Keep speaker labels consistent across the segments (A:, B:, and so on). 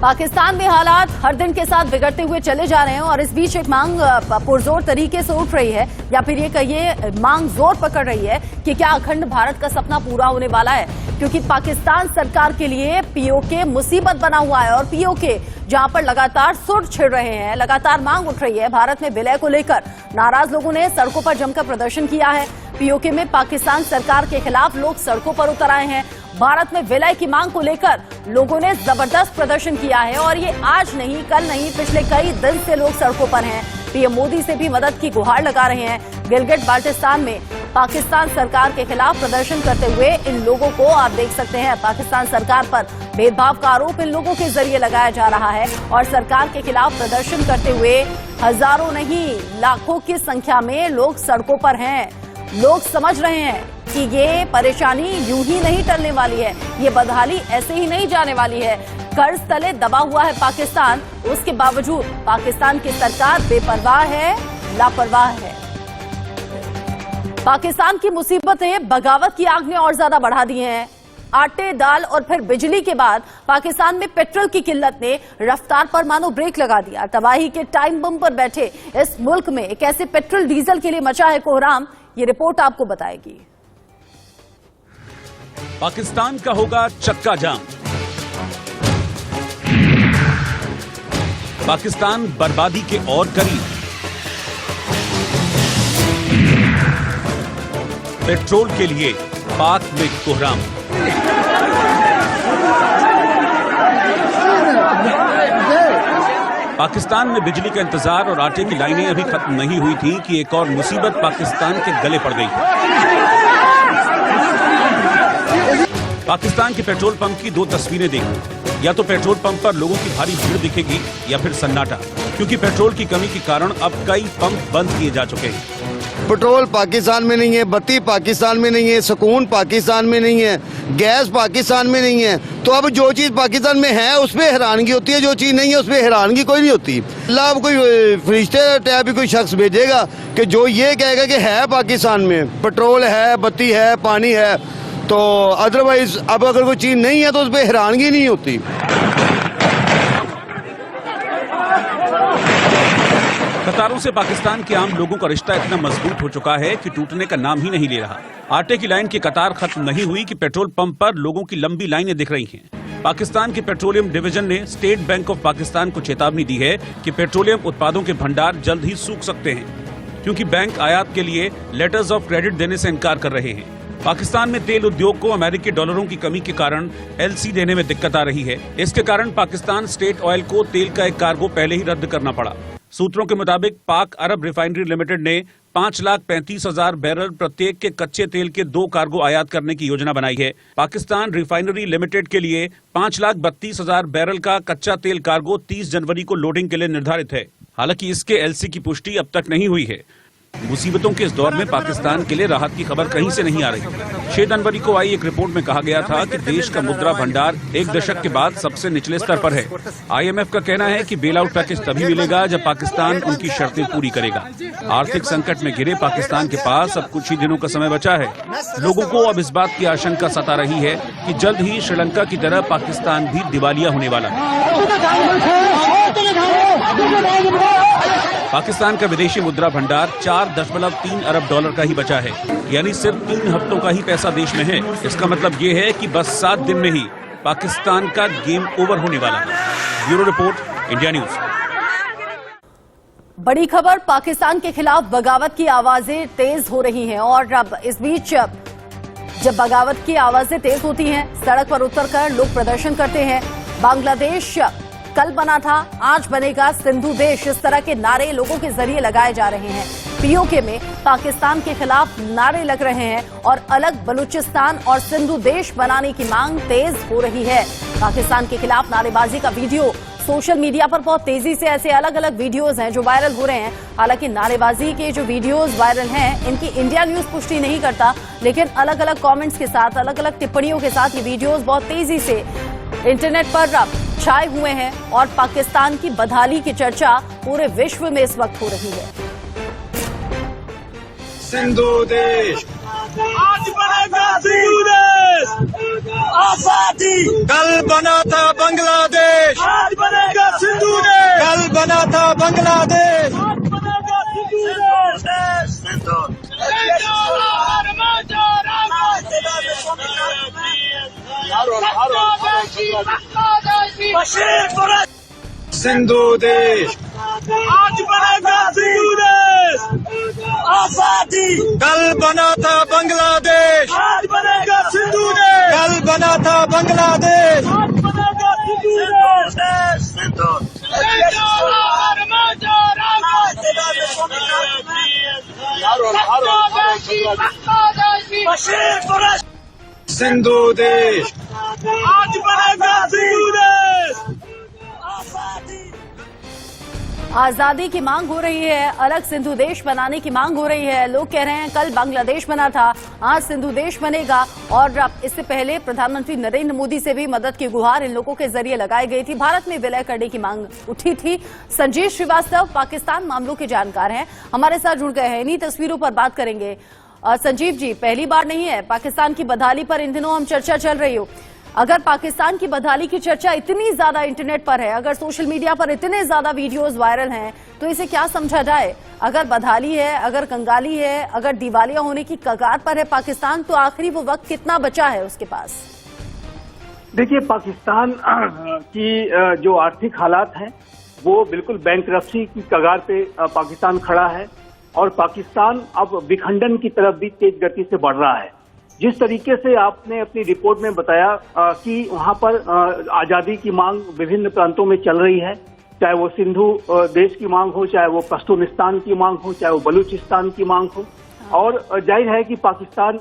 A: पाकिस्तान में हालात हर दिन के साथ बिगड़ते हुए चले जा रहे हैं और इस बीच एक मांग पुरजोर तरीके से उठ रही है, या फिर ये कहिए मांग जोर पकड़ रही है कि क्या अखंड भारत का सपना पूरा होने वाला है। क्योंकि पाकिस्तान सरकार के लिए पीओके मुसीबत बना हुआ है और पीओके जहां पर लगातार सुर छिड़ रहे हैं, लगातार मांग उठ रही है। भारत में विलय को लेकर नाराज लोगों ने सड़कों पर जमकर प्रदर्शन किया है। पीओके में पाकिस्तान सरकार के खिलाफ लोग सड़कों पर उतर आए हैं। भारत में विलय की मांग को लेकर लोगों ने जबरदस्त प्रदर्शन किया है और ये आज नहीं, कल नहीं, पिछले कई दिन से लोग सड़कों पर हैं। पीएम मोदी से भी मदद की गुहार लगा रहे हैं। गिलगिट बाल्टिस्तान में पाकिस्तान सरकार के खिलाफ प्रदर्शन करते हुए इन लोगों को आप देख सकते हैं। पाकिस्तान सरकार पर भेदभाव का आरोप इन लोगों के जरिए लगाया जा रहा है और सरकार के खिलाफ प्रदर्शन करते हुए हजारों नहीं, लाखों की संख्या में लोग सड़कों पर हैं। लोग समझ रहे हैं कि ये परेशानी यूं ही नहीं टलने वाली है, ये बदहाली ऐसे ही नहीं जाने वाली है। कर्ज तले दबा हुआ है पाकिस्तान, उसके बावजूद पाकिस्तान की सरकार बेपरवाह है, लापरवाह है। पाकिस्तान की मुसीबतें बगावत की आग ने और ज्यादा बढ़ा दी हैं। आटे, दाल और फिर बिजली के बाद पाकिस्तान में पेट्रोल की किल्लत ने रफ्तार पर मानो ब्रेक लगा दिया। तबाही के टाइम बम पर बैठे इस मुल्क में कैसे पेट्रोल डीजल के लिए मचा है कोहराम, ये रिपोर्ट आपको बताएगी।
B: पाकिस्तान का होगा चक्का जाम। पाकिस्तान बर्बादी के और करीब। पेट्रोल के लिए पाक में कोहराम। पाकिस्तान में बिजली का इंतजार और आटे की लाइनें अभी खत्म नहीं हुई थी कि एक और मुसीबत पाकिस्तान के गले पड़ गई। पाकिस्तान के पेट्रोल पंप की दो तस्वीरें देखो। या तो पेट्रोल पंप पर लोगों की भारी भीड़ दिखेगी या फिर सन्नाटा, क्योंकि पेट्रोल की कमी के कारण अब कई पंप बंद किए जा चुके हैं।
C: पेट्रोल पाकिस्तान में नहीं है, बत्ती पाकिस्तान में नहीं है, सुकून पाकिस्तान में नहीं है, गैस पाकिस्तान में नहीं है। तो अब जो चीज पाकिस्तान में है उस पर हैरानगी होती है, जो चीज नहीं है उस पर हैरानगी कोई नहीं होती। अल्लाह अब कोई फरिश्ते टाइप भी कोई शख्स भेजेगा कि जो ये कहेगा कि है पाकिस्तान में पेट्रोल है, बत्ती है, पानी है, तो अदरवाइज अब अगर कोई चीज नहीं है तो उस पर हैरानगी नहीं होती।
B: कतारों से पाकिस्तान के आम लोगों का रिश्ता इतना मजबूत हो चुका है कि टूटने का नाम ही नहीं ले रहा। आटे की लाइन की कतार खत्म नहीं हुई कि पेट्रोल पंप पर लोगों की लंबी लाइनें दिख रही हैं। पाकिस्तान के पेट्रोलियम डिवीजन ने स्टेट बैंक ऑफ पाकिस्तान को चेतावनी दी है कि पेट्रोलियम उत्पादों के भंडार जल्द ही सूख सकते हैं, क्योंकि बैंक आयात के लिए लेटर्स ऑफ क्रेडिट देने से इनकार कर रहे हैं। पाकिस्तान में तेल उद्योग को अमेरिकी डॉलरों की कमी के कारण एलसी देने में दिक्कत आ रही है। इसके कारण पाकिस्तान स्टेट ऑयल को तेल का एक कार्गो पहले ही रद्द करना पड़ा। सूत्रों के मुताबिक पाक अरब रिफाइनरी लिमिटेड ने 5,35,000 बैरल प्रत्येक के कच्चे तेल के 2 कार्गो आयात करने की योजना बनाई है। पाकिस्तान रिफाइनरी लिमिटेड के लिए 5,32,000 बैरल का कच्चा तेल कार्गो 30 जनवरी को लोडिंग के लिए निर्धारित है। हालांकि इसके एलसी की पुष्टि अब तक नहीं हुई है। मुसीबतों के इस दौर में पाकिस्तान के लिए राहत की खबर कहीं से नहीं आ रही। 6 जनवरी को आई एक रिपोर्ट में कहा गया था कि देश का मुद्रा भंडार 1 दशक के बाद सबसे निचले स्तर पर है। IMF का कहना है कि बेल आउट पैकेज तभी मिलेगा जब पाकिस्तान उनकी शर्तें पूरी करेगा। आर्थिक संकट में घिरे पाकिस्तान के पास अब कुछ ही दिनों का समय बचा है। लोगों को अब इस बात की आशंका सता रही है कि जल्द ही श्रीलंका की तरह पाकिस्तान भी दिवालिया होने वाला है। पाकिस्तान का विदेशी मुद्रा भंडार 4.3 अरब डॉलर का ही बचा है, यानी सिर्फ 3 हफ्तों का ही पैसा देश में है। इसका मतलब ये है कि बस 7 दिन में ही पाकिस्तान का गेम ओवर होने वाला है। Bureau report, India news.
A: बड़ी खबर, पाकिस्तान के खिलाफ बगावत की आवाजें तेज हो रही हैं और अब इस बीच जब बगावत की आवाजें तेज होती हैं, सड़क पर उतरकर लोग प्रदर्शन करते हैं। बांग्लादेश कल बना था, आज बनेगा सिंधु देश, इस तरह के नारे लोगों के जरिए लगाए जा रहे हैं। पीओके में पाकिस्तान के खिलाफ नारे लग रहे हैं और अलग बलूचिस्तान और सिंधु देश बनाने की मांग तेज हो रही है। पाकिस्तान के खिलाफ नारेबाजी का वीडियो सोशल मीडिया पर बहुत तेजी से ऐसे अलग अलग वीडियोज हैं जो वायरल हो रहे हैं। हालांकि नारेबाजी के जो वीडियोज वायरल हैं इनकी इंडिया न्यूज पुष्टि नहीं करता, लेकिन अलग अलग कमेंट्स के साथ, अलग अलग टिप्पणियों के साथ ये वीडियोज बहुत तेजी से इंटरनेट पर छाए हुए हैं और पाकिस्तान की बदहाली की चर्चा पूरे विश्व में इस वक्त हो रही है।
D: सिंधु देश आज बनेगा, सिंधु देश आजादी कल बना था बांग्लादेश आज बांग्लादेश आज बनेगा सिंधु देश। सिंधु देश आज बनेगा सिंधु देश। आजादी कल बना था बांग्लादेश, आज बनेगा सिंधु देश। कल बना था बांग्लादेश, आज बनेगा सिंधु देश। सिंधु देश आज बनेगा सिंधु देश।
A: आजादी की मांग हो रही है, अलग सिंधु देश बनाने की मांग हो रही है। लोग कह रहे हैं कल बांग्लादेश बना था, आज सिंधु देश बनेगा। और इससे पहले प्रधानमंत्री नरेंद्र मोदी से भी मदद की गुहार इन लोगों के जरिए लगाई गई थी। भारत में विलय करने की मांग उठी थी। संजीव श्रीवास्तव पाकिस्तान मामलों के जानकार हैं, हमारे साथ जुड़ गए हैं। इन्हीं तस्वीरों पर बात करेंगे। संजीव जी, पहली बार नहीं है पाकिस्तान की बदहाली पर इन दिनों हम चर्चा चल रही हो। अगर पाकिस्तान की बदहाली की चर्चा इतनी ज्यादा इंटरनेट पर है, अगर सोशल मीडिया पर इतने ज्यादा वीडियोस वायरल हैं, तो इसे क्या समझा जाए? अगर बदहाली है, अगर कंगाली है, अगर दिवालिया होने की कगार पर है पाकिस्तान, तो आखिरी वो वक्त कितना बचा है उसके पास?
E: देखिए, पाकिस्तान की जो आर्थिक हालात हैं वो बिल्कुल बैंकरप्सी की कगार पे पाकिस्तान खड़ा है। और पाकिस्तान अब विखंडन की तरफ भी तेज गति से बढ़ रहा है। जिस तरीके से आपने अपनी रिपोर्ट में बताया कि वहां पर आजादी की मांग विभिन्न प्रांतों में चल रही है, चाहे वो सिंधु देश की मांग हो, चाहे वो पश्तूनिस्तान की मांग हो, चाहे वो बलूचिस्तान की मांग हो। और जाहिर है कि पाकिस्तान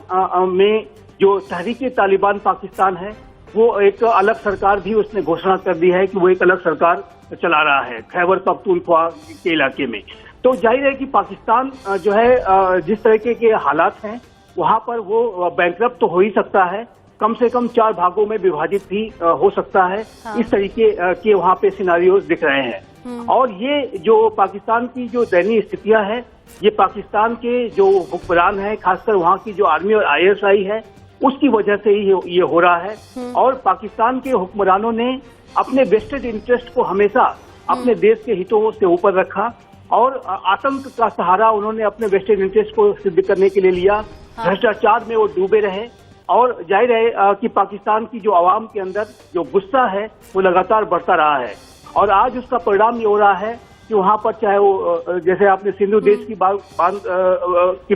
E: में जो तहरीके तालिबान पाकिस्तान है वो एक अलग सरकार भी उसने घोषणा कर दी है कि वो एक अलग सरकार चला रहा है खैबर पख्तूनख्वा के इलाके में। तो जाहिर है कि पाकिस्तान जो है जिस तरीके के हालात हैं वहां पर वो बैंकरप्ट तो हो ही सकता है, कम से कम 4 भागों में विभाजित भी हो सकता है। हाँ। इस तरीके के वहां पे सिनारियोज दिख रहे हैं। और ये जो पाकिस्तान की जो दयनीय स्थितियां है, ये पाकिस्तान के जो हुक्मरान है, खासकर वहां की जो आर्मी और ISI है, उसकी वजह से ही ये हो रहा है। और पाकिस्तान के हुक्मरानों ने अपने वेस्टेड इंटरेस्ट को हमेशा अपने देश के हितों से ऊपर रखा और आतंक का सहारा उन्होंने अपने वेस्टेड इंटरेस्ट को सिद्ध करने के लिए लिया। भ्रष्टाचार में वो डूबे रहे। और जाहिर है कि पाकिस्तान की जो आवाम के अंदर जो गुस्सा है वो लगातार बढ़ता रहा है। और आज उसका परिणाम ये हो रहा है कि वहां पर चाहे वो जैसे आपने सिंधु देश की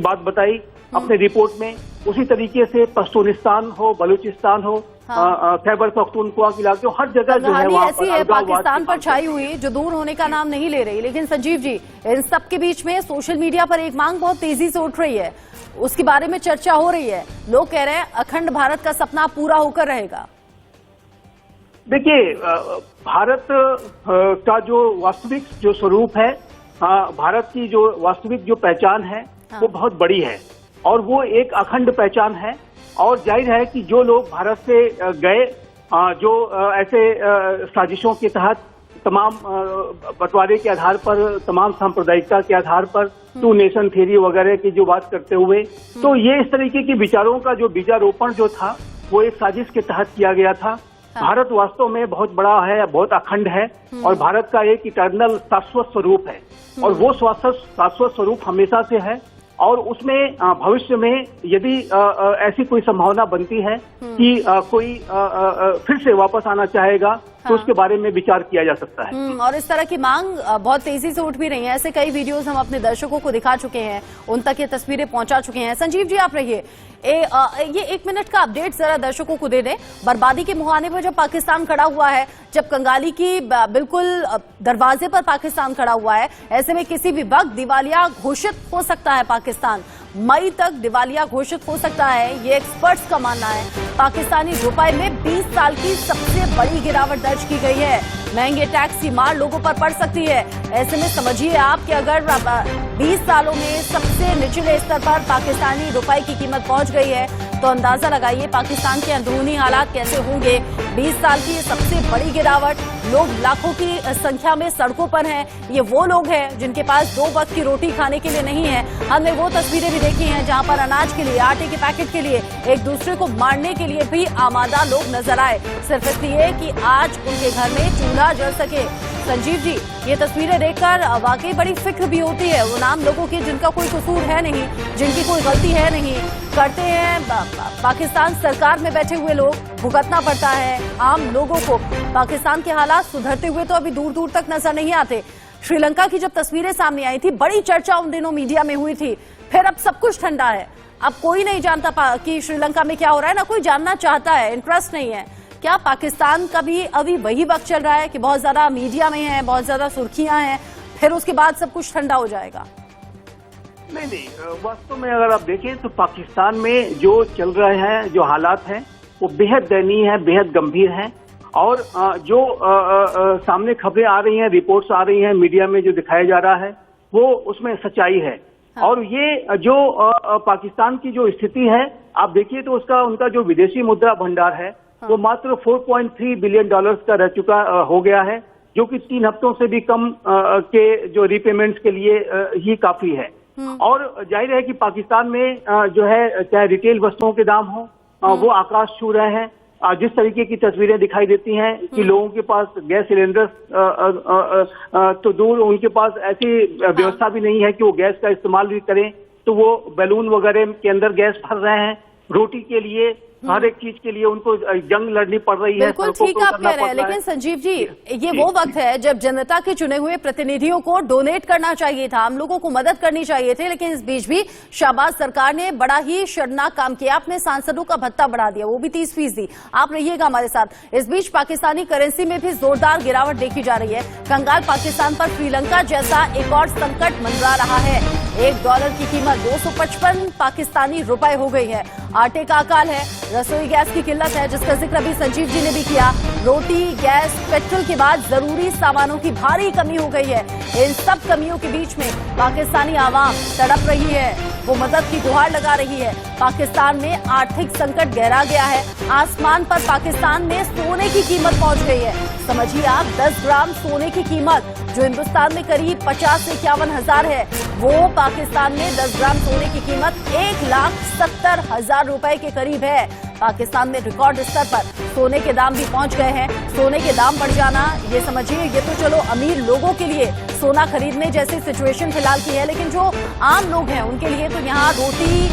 E: बात बताई अपने रिपोर्ट में, उसी तरीके से पश्तूनिस्तान हो, बलूचिस्तान हो, खैबर पख्तूनख्वा के इलाके, हर जगह जो है वहाँ
A: ऐसी है पाकिस्तान पर छाई हुई जो दूर होने का नाम नहीं ले रही। लेकिन संजीव जी, इन सब के बीच में सोशल मीडिया पर एक मांग बहुत तेजी से उठ रही है, उसके बारे में चर्चा हो रही है। लोग कह रहे हैं अखंड भारत का सपना पूरा होकर रहेगा।
E: देखिए, भारत का जो वास्तविक जो स्वरूप है, भारत की जो वास्तविक जो पहचान है वो बहुत बड़ी है और वो एक अखंड पहचान है। और जाहिर है कि जो लोग भारत से गए, जो ऐसे साजिशों के तहत तमाम बंटवारे के आधार पर, तमाम सांप्रदायिकता के आधार पर, 2 नेशन थ्योरी वगैरह की जो बात करते हुए, तो ये इस तरीके के विचारों का जो बीजारोपण जो था वो एक साजिश के तहत किया गया था। भारत वास्तव में बहुत बड़ा है, बहुत अखंड है और भारत का एक इटर्नल शाश्वत स्वरूप है और वो शाश्वत स्वरूप हमेशा से है। और उसमें भविष्य में यदि ऐसी कोई संभावना बनती है कि कोई फिर से वापस आना चाहेगा, तो उसके बारे में विचार किया जा सकता है।
A: और इस तरह की मांग बहुत तेजी से उठ भी रही है। ऐसे कई वीडियोस हम अपने दर्शकों को दिखा चुके हैं, उन तक ये तस्वीरें पहुंचा चुके हैं। संजीव जी, आप रहिए, ये 1 मिनट का अपडेट जरा दर्शकों को दे दें। बर्बादी के मुहाने पर जब पाकिस्तान खड़ा हुआ है, जब कंगाली की बिल्कुल दरवाजे पर पाकिस्तान खड़ा हुआ है, ऐसे में किसी भी वक्त दिवालिया घोषित हो सकता है। पाकिस्तान मई तक दिवालिया घोषित हो सकता है, ये एक्सपर्ट्स का मानना है। पाकिस्तानी रुपए में 20 साल की सबसे बड़ी गिरावट दर्ज की गई है। महंगे टैक्स की मार लोगों पर पड़ सकती है। ऐसे में समझिए आप कि अगर 20 सालों में सबसे निचले स्तर पर पाकिस्तानी रुपए की कीमत पहुंच गई है, तो अंदाजा लगाइए पाकिस्तान के अंदरूनी हालात कैसे होंगे। 20 साल की सबसे बड़ी गिरावट, लोग लाखों की संख्या में सड़कों पर हैं। ये वो लोग हैं जिनके पास 2 वक्त की रोटी खाने के लिए नहीं है। हमने वो तस्वीरें भी देखी हैं जहां पर अनाज के लिए, आटे के पैकेट के लिए एक दूसरे को मारने के लिए भी आमादा लोग नजर आए, सिर्फ इसलिए कि आज उनके घर में चूल्हा जल सके। संजीव जी, ये तस्वीरें देखकर वाकई बड़ी फिक्र भी होती है। वो नाम लोगों के जिनका कोई कसूर है नहीं, जिनकी कोई गलती है नहीं, करते हैं पाकिस्तान सरकार में बैठे हुए लोग, भुगतना पड़ता है आम लोगों को। पाकिस्तान के हालात सुधरते हुए तो अभी दूर दूर तक नजर नहीं आते। श्रीलंका की जब तस्वीरें सामने आई थी, बड़ी चर्चा उन दिनों मीडिया में हुई थी। फिर अब सब कुछ ठंडा है, अब कोई नहीं जानता कि श्रीलंका में क्या हो रहा है, ना कोई जानना चाहता है, इंटरेस्ट नहीं है। क्या पाकिस्तान का भी अभी वही वक्त चल रहा है कि बहुत ज्यादा मीडिया में है, बहुत ज्यादा सुर्खियां हैं, फिर उसके बाद सब कुछ ठंडा हो जाएगा?
E: नहीं, वास्तव में अगर आप देखें तो पाकिस्तान में जो चल रहे हैं, जो हालात हैं, वो बेहद दयनीय है, बेहद गंभीर है। और जो सामने खबरें आ रही हैं, रिपोर्ट्स आ रही हैं, मीडिया में जो दिखाया जा रहा है, वो उसमें सच्चाई है। हाँ। और ये जो पाकिस्तान की जो स्थिति है, आप देखिए तो उनका जो विदेशी मुद्रा भंडार है, हाँ। वो मात्र $4.3 बिलियन का रह चुका हो गया है, जो कि 3 हफ्तों से भी कम के जो रीपेमेंट्स के लिए ही काफी है। और जाहिर है कि पाकिस्तान में जो है, चाहे रिटेल वस्तुओं के दाम हो, वो आकाश छू रहे हैं। जिस तरीके की तस्वीरें दिखाई देती हैं कि लोगों के पास गैस सिलेंडर्स तो दूर, उनके पास ऐसी व्यवस्था भी नहीं है कि वो गैस का इस्तेमाल भी करें, तो वो बैलून वगैरह के अंदर गैस भर रहे हैं। रोटी के लिए, हर एक चीज के लिए उनको जंग लड़नी पड़ रही है।
A: बिल्कुल ठीक आप कह रहे हैं, लेकिन संजीव जी, ये वो वक्त है जब जनता के चुने हुए प्रतिनिधियों को डोनेट करना चाहिए था, हम लोगों को मदद करनी चाहिए थे। लेकिन इस बीच भी शाहबाज सरकार ने बड़ा ही शर्मनाक काम किया, अपने सांसदों का भत्ता बढ़ा दिया, वो भी 30%। आप रहिएगा हमारे साथ। इस बीच पाकिस्तानी करेंसी में भी जोरदार गिरावट देखी जा रही है। कंगाल पाकिस्तान पर श्रीलंका जैसा एक और संकट मंडरा रहा है। $1 की कीमत 255 पाकिस्तानी रुपए हो गई है। आटे का अकाल है, रसोई गैस की किल्लत है, जिसका जिक्र अभी संजीव जी ने भी किया। रोटी, गैस, पेट्रोल के बाद जरूरी सामानों की भारी कमी हो गई है। इन सब कमियों के बीच में पाकिस्तानी आवाम तड़प रही है, वो मदद की गुहार लगा रही है। पाकिस्तान में आर्थिक संकट गहरा गया है। आसमान पर पाकिस्तान में सोने की कीमत पहुंच गई है। समझिए आप, 10 ग्राम सोने की कीमत जो हिंदुस्तान में करीब 50 से 51 हजार है, वो पाकिस्तान में 10 ग्राम सोने की कीमत 1,70,000 रुपए के करीब है। पाकिस्तान में रिकॉर्ड स्तर पर सोने के दाम भी पहुंच गए हैं। सोने के दाम बढ़ जाना, ये समझिए, ये तो चलो अमीर लोगों के लिए सोना खरीदने जैसी सिचुएशन फिलहाल की है, लेकिन जो आम लोग हैं उनके लिए तो यहाँ रोटी,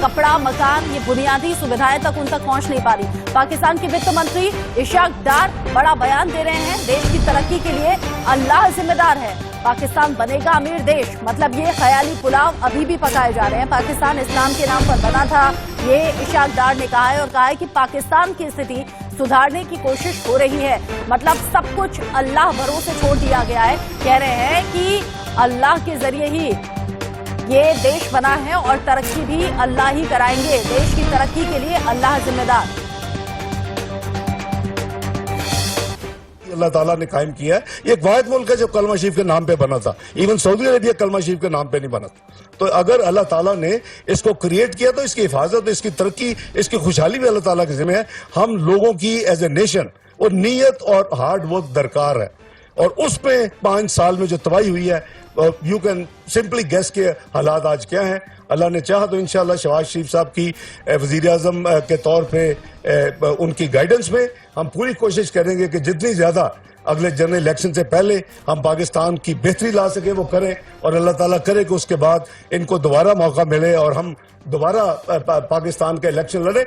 A: कपड़ा, मकान, ये बुनियादी सुविधाएं तक उन तक पहुंच नहीं पा रही। पाकिस्तान के वित्त मंत्री इशाक डार बड़ा बयान दे रहे हैं, देश की तरक्की के लिए अल्लाह जिम्मेदार है, पाकिस्तान बनेगा अमीर देश। मतलब ये ख्याली पुलाव अभी भी पकाए जा रहे हैं। पाकिस्तान इस्लाम के नाम पर बना था, ये इशाक डार ने कहा है, और कहा है कि पाकिस्तान की स्थिति सुधारने की कोशिश हो रही है। मतलब सब कुछ अल्लाह भरोसे छोड़ दिया गया है। कह रहे हैं कि अल्लाह के जरिए ही ये देश बना है और तरक्की भी अल्लाह ही कराएंगे। देश की तरक्की के लिए अल्लाह जिम्मेदार।
F: अल्लाह ताला ने कायम किया है। ये एक वाहिद मुल्क है जो कलमा शरीफ के नाम पे बना था। इवन सऊदी अरेबिया कलमा शरीफ के नाम पे नहीं बना था। तो अगर अल्लाह ताला ने इसको क्रिएट किया तो इसकी हिफाजत, इसकी तरक्की, इसकी खुशहाली भी अल्लाह ताला के जिम्मे है। हम लोगों की एज ए नेशन और नीयत और हार्ड वर्क दरकार है, और उस पे 5 साल में जो तबाही हुई है, यू कैन सिंपली गेस के हालात आज क्या हैं। अल्लाह ने चाहा तो इंशाअल्लाह शहबाज शरीफ साहब की वजीर आजम के तौर पे उनकी गाइडेंस में हम पूरी कोशिश करेंगे कि जितनी ज्यादा अगले जनरल इलेक्शन से पहले हम पाकिस्तान की बेहतरी ला सके वो करें, और अल्लाह ताला करे कि उसके बाद इनको दोबारा मौका मिले और हम दोबारा पाकिस्तान का इलेक्शन लड़े।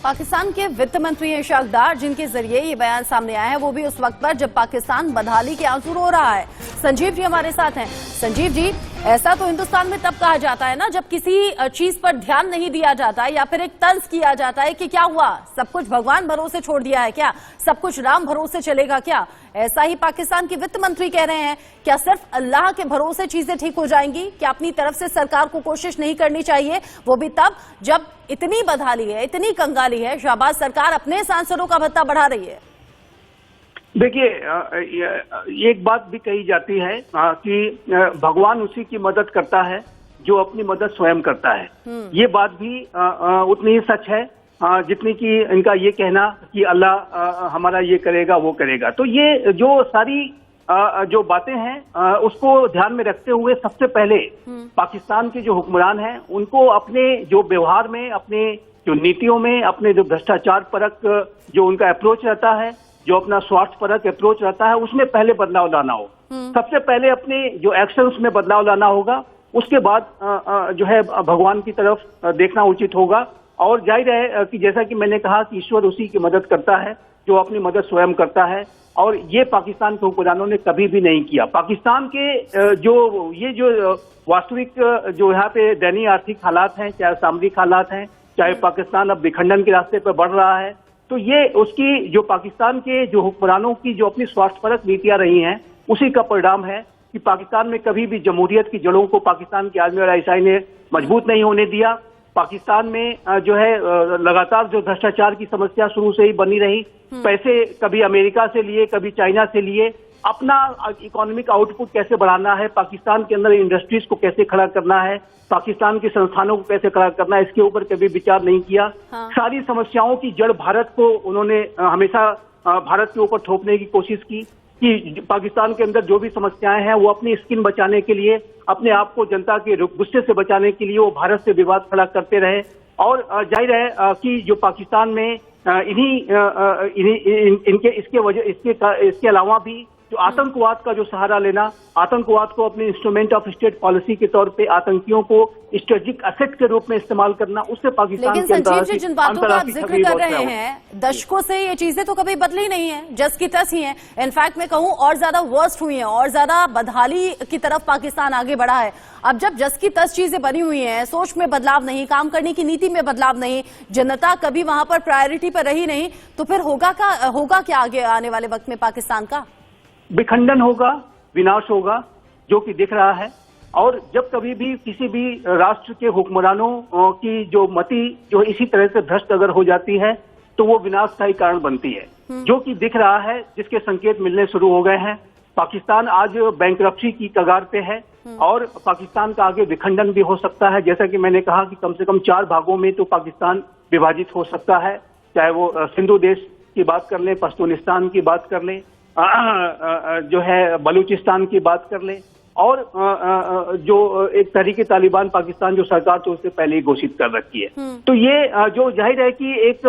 A: पाकिस्तान के वित्त मंत्री इशाक डार, जिनके जरिए ये बयान सामने आया है, वो भी उस वक्त पर जब पाकिस्तान बदहाली के आंसू रो रहा है। संजीव जी हमारे साथ हैं। संजीव जी, ऐसा तो हिंदुस्तान में तब कहा जाता है ना जब किसी चीज पर ध्यान नहीं दिया जाता या फिर एक तंज किया जाता है कि क्या हुआ, सब कुछ भगवान भरोसे छोड़ दिया है क्या, सब कुछ राम भरोसे चलेगा क्या। ऐसा ही पाकिस्तान के वित्त मंत्री कह रहे हैं। क्या सिर्फ अल्लाह के भरोसे चीजें ठीक हो जाएंगी? क्या अपनी तरफ से सरकार को कोशिश नहीं करनी चाहिए, वो भी तब जब इतनी बदहाली है, इतनी कंगाली है, शाहबाज सरकार अपने सांसदों का भत्ता बढ़ा रही है?
E: देखिए, एक बात भी कही जाती है कि भगवान उसी की मदद करता है जो अपनी मदद स्वयं करता है। ये बात भी उतनी ही सच है जितनी कि इनका ये कहना कि अल्लाह हमारा ये करेगा वो करेगा। तो ये जो सारी जो बातें हैं उसको ध्यान में रखते हुए सबसे पहले पाकिस्तान के जो हुक्मरान हैं उनको अपने जो व्यवहार में, अपने जो नीतियों में, अपने जो भ्रष्टाचार परक जो उनका अप्रोच रहता है, जो अपना स्वार्थपरक अप्रोच रहता है उसमें पहले बदलाव लाना हो। सबसे पहले अपने जो एक्शंस में बदलाव लाना होगा, उसके बाद जो है भगवान की तरफ देखना उचित होगा। और जाहिर है कि जैसा कि मैंने कहा कि ईश्वर उसी की मदद करता है जो अपनी मदद स्वयं करता है, और ये पाकिस्तान के हुक्मरानों ने कभी भी नहीं किया। पाकिस्तान के जो वास्तविक जो यहाँ पे दैनीय आर्थिक हालात हैं, चाहे सामरिक हालात हैं, चाहे पाकिस्तान अब विखंडन के रास्ते पर बढ़ रहा है, तो ये उसकी जो पाकिस्तान के जो हुक्मरानों की जो अपनी स्वार्थपरक नीतियां रही हैं उसी का परिणाम है कि पाकिस्तान में कभी भी जमहूरियत की जड़ों को पाकिस्तान के आज़मी और आईएसआई ने मजबूत नहीं होने दिया। पाकिस्तान में जो है लगातार जो भ्रष्टाचार की समस्या शुरू से ही बनी रही, पैसे कभी अमेरिका से लिए, कभी चाइना से लिए, अपना इकोनॉमिक आउटपुट कैसे बढ़ाना है, पाकिस्तान के अंदर इंडस्ट्रीज को कैसे खड़ा करना है, पाकिस्तान के संस्थानों को कैसे खड़ा करना है, इसके ऊपर कभी विचार नहीं किया। सारी समस्याओं की जड़ भारत को उन्होंने हमेशा भारत के ऊपर थोपने की कोशिश की कि पाकिस्तान के अंदर जो भी समस्याएं हैं वो अपनी स्किन बचाने के लिए, अपने आप को जनता के गुस्से से बचाने के लिए वो भारत से विवाद खड़ा करते रहे। और जाहिर है कि जो पाकिस्तान में इसके अलावा भी जो आतंकवाद का जो सहारा लेना, आतंकवाद को अपने इंस्ट्रूमेंट ऑफ स्टेट पॉलिसी के तौर पे आतंकियों को स्ट्रेटेजिक एसेट के रूप में इस्तेमाल करना, उससे पाकिस्तान
A: लेकिन संजीव जी, जिन बातों का आप जिक्र कर रहे हैं, दशकों से ये चीजें तो कभी बदली नहीं है, जस की तस ही है। इनफैक्ट मैं कहूं और ज्यादा वर्स्ट हुई है, और ज्यादा बदहाली की तरफ पाकिस्तान आगे बढ़ा है। अब जब जस की तस चीजें बनी हुई हैं, सोच में बदलाव नहीं, काम करने की नीति में बदलाव नहीं, जनता कभी वहां पर प्रायोरिटी पर रही नहीं, तो फिर होगा क्या आगे आने वाले वक्त में पाकिस्तान का?
E: विखंडन होगा, विनाश होगा, जो कि दिख रहा है। और जब कभी भी किसी भी राष्ट्र के हुक्मरानों की जो मति जो इसी तरह से भ्रष्ट अगर हो जाती है तो वो विनाश का ही कारण बनती है, जो कि दिख रहा है, जिसके संकेत मिलने शुरू हो गए हैं। पाकिस्तान आज बैंकरप्सी की कगार पे है और पाकिस्तान का आगे विखंडन भी हो सकता है। जैसा कि मैंने कहा कि कम से कम 4 भागों में तो पाकिस्तान विभाजित हो सकता है, चाहे वो सिंधु देश की बात कर लें, पश्तूनिस्तान की बात कर लें, जो है बलूचिस्तान की बात कर लें, और जो एक तहरीके तालिबान पाकिस्तान जो सरकार तो उससे पहले ही घोषित कर रखी है। तो ये जो जाहिर है कि एक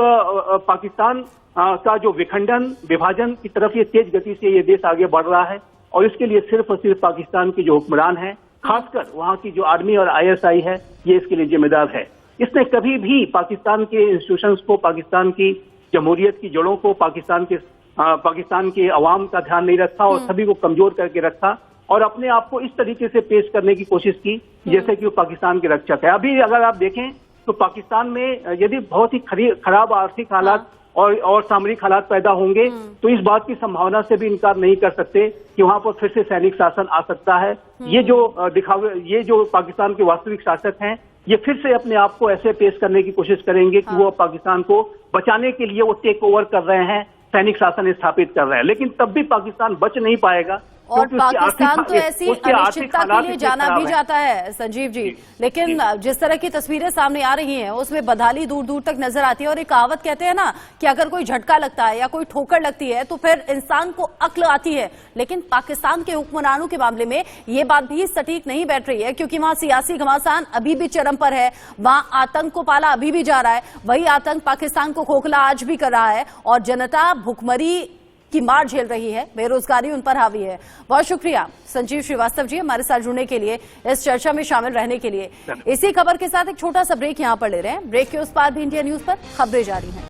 E: पाकिस्तान का जो विखंडन विभाजन की तरफ ये तेज गति से ये देश आगे बढ़ रहा है, और इसके लिए सिर्फ और सिर्फ पाकिस्तान के जो हुक्मरान हैं, खासकर वहां की जो आर्मी और आईएसआई है, ये इसके लिए जिम्मेदार है। इसने कभी भी पाकिस्तान के इंस्टीट्यूशंस को, पाकिस्तान की जमहूरियत की जड़ों को, पाकिस्तान के अवाम का ध्यान नहीं रखा और सभी को कमजोर करके रखा, और अपने आप को इस तरीके से पेश करने की कोशिश की जैसे कि वो पाकिस्तान के रक्षक है। अभी अगर आप देखें तो पाकिस्तान में यदि बहुत ही खराब आर्थिक हालात और सामरिक हालात पैदा होंगे तो इस बात की संभावना से भी इनकार नहीं कर सकते कि वहां पर फिर से सैनिक शासन आ सकता है। ये जो पाकिस्तान के वास्तविक शासक हैं, ये फिर से अपने आप को ऐसे पेश करने की कोशिश करेंगे कि वो पाकिस्तान को बचाने के लिए वो टेक ओवर कर रहे हैं, सैनिक शासन स्थापित कर रहे हैं, लेकिन तब भी पाकिस्तान बच नहीं पाएगा।
A: और पाकिस्तान तो ऐसी अनिश्चितता के लिए जाना भी जाता है संजीव जी, लेकिन जिस तरह की तस्वीरें सामने आ रही हैं उसमें बदहाली दूर दूर तक नजर आती है। और एक कहावत कहते हैं ना कि अगर कोई झटका लगता है या कोई ठोकर लगती है तो फिर इंसान को अक्ल आती है, लेकिन पाकिस्तान के हुक्मरानों के मामले में ये बात भी सटीक नहीं बैठ रही है, क्योंकि वहां सियासी घमासान अभी भी चरम पर है, वहां आतंक को पाला अभी भी जा रहा है, वही आतंक पाकिस्तान को खोखला आज भी कर रहा है, और जनता भुखमरी की मार झेल रही है, बेरोजगारी उन पर हावी है। बहुत शुक्रिया संजीव श्रीवास्तव जी हमारे साथ जुड़ने के लिए, इस चर्चा में शामिल रहने के लिए। इसी खबर के साथ एक छोटा सा ब्रेक यहां पर ले रहे हैं। ब्रेक के उस पार भी इंडिया न्यूज पर खबरें जारी हैं।